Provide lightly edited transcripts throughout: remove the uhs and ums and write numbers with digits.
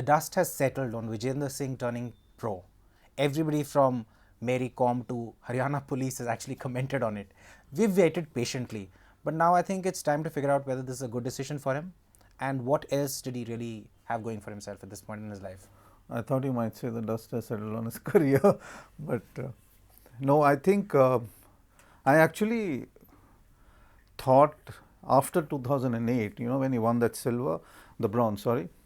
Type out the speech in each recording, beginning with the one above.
dust has settled on Vijender Singh turning pro. Everybody from Mary Kom to Haryana police has actually commented on it. We've waited patiently, but now I think it's time to figure out whether this is a good decision for him and what else did he really have going for himself at this point in his life. I thought you might say the dust has settled on his career, but no, I think I actually thought after 2008, when he won that the bronze,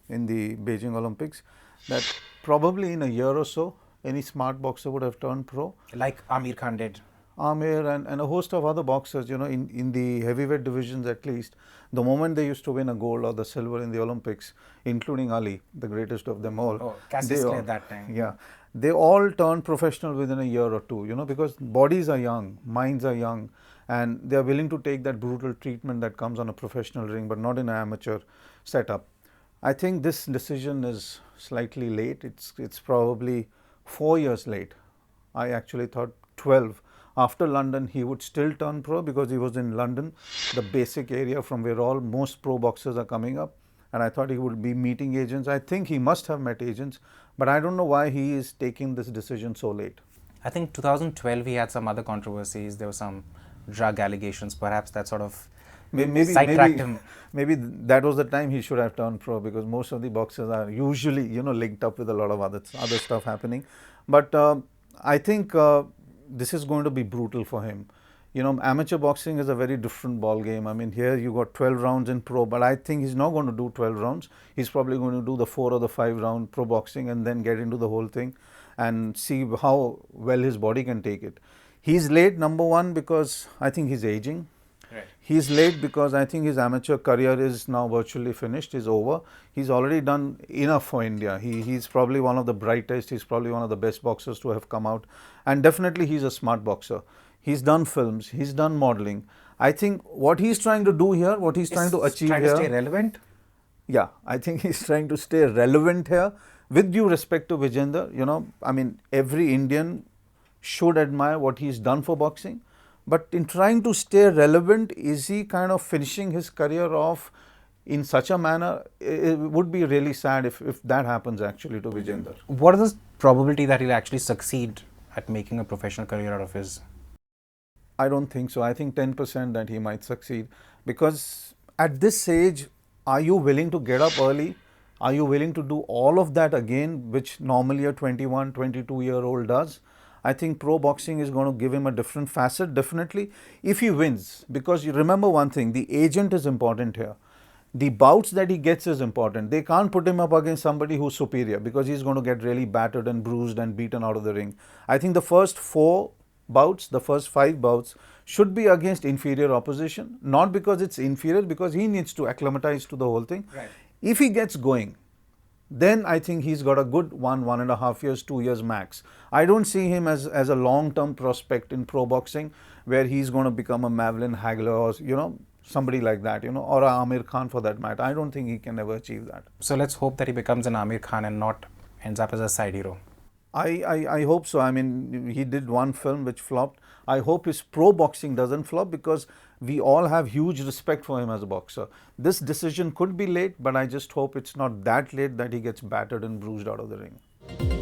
in the Beijing Olympics, that probably in a year or so, any smart boxer would have turned pro. Like Amir Khan did. Amir and a host of other boxers, in the heavyweight divisions at least, the moment they used to win a gold or the silver in the Olympics, including Ali, the greatest of them all. Oh, Cassius Clay at that time. Yeah. They all turned professional within a year or two, because bodies are young, minds are young, and they are willing to take that brutal treatment that comes on a professional ring, but not in an amateur setup. I think this decision is slightly late. It's probably 4 years late. I actually thought 12. After London, he would still turn pro because he was in London, the basic area from where most pro boxers are coming up. And I thought he would be meeting agents. I think he must have met agents, but I don't know why he is taking this decision so late. I think 2012 he had some other controversies. There were some drug allegations. Perhaps that sort of sidetracked him. Maybe that was the time he should have turned pro, because most of the boxers are usually linked up with a lot of other stuff happening. But I think this is going to be brutal for him. Amateur boxing is a very different ball game. I mean, here you got 12 rounds in pro, but I think he's not going to do 12 rounds. He's probably going to do the 4 or the 5 round pro boxing and then get into the whole thing and see how well his body can take it. He's late, number one, because I think he's aging. Right. He's late because I think his amateur career is now virtually finished, is over. He's already done enough for India. He's probably one of the brightest, he's probably one of the best boxers to have come out. And definitely he's a smart boxer. He's done films, he's done modeling. I think what he's trying to do here, what he's trying to achieve here. Trying to stay relevant? Yeah, I think he's trying to stay relevant here. With due respect to Vijender, I mean, every Indian should admire what he's done for boxing. But in trying to stay relevant, is he kind of finishing his career off in such a manner? It would be really sad if that happens actually to Vijender. What is the probability that he'll actually succeed at making a professional career out of his? I don't think so. I think 10% that he might succeed, because at this age, are you willing to get up early? Are you willing to do all of that again, which normally a 21, 22-year-old does? I think pro boxing is going to give him a different facet, definitely, if he wins. Because you remember one thing, the agent is important here. The bouts that he gets is important. They can't put him up against somebody who's superior, because he's going to get really battered and bruised and beaten out of the ring. I think the first 4 bouts, the first 5 bouts should be against inferior opposition, not because it's inferior, because he needs to acclimatize to the whole thing. Right. If he gets going, then I think he's got a good 1.5 years, 2 years max. I don't see him as a long-term prospect in pro boxing where he's going to become a Mavelin Hagler or, somebody like that, or a Amir Khan for that matter. I don't think he can ever achieve that. So let's hope that he becomes an Amir Khan and not ends up as a side hero. I hope so. I mean, he did one film which flopped. I hope his pro boxing doesn't flop, because we all have huge respect for him as a boxer. This decision could be late, but I just hope it's not that late that he gets battered and bruised out of the ring.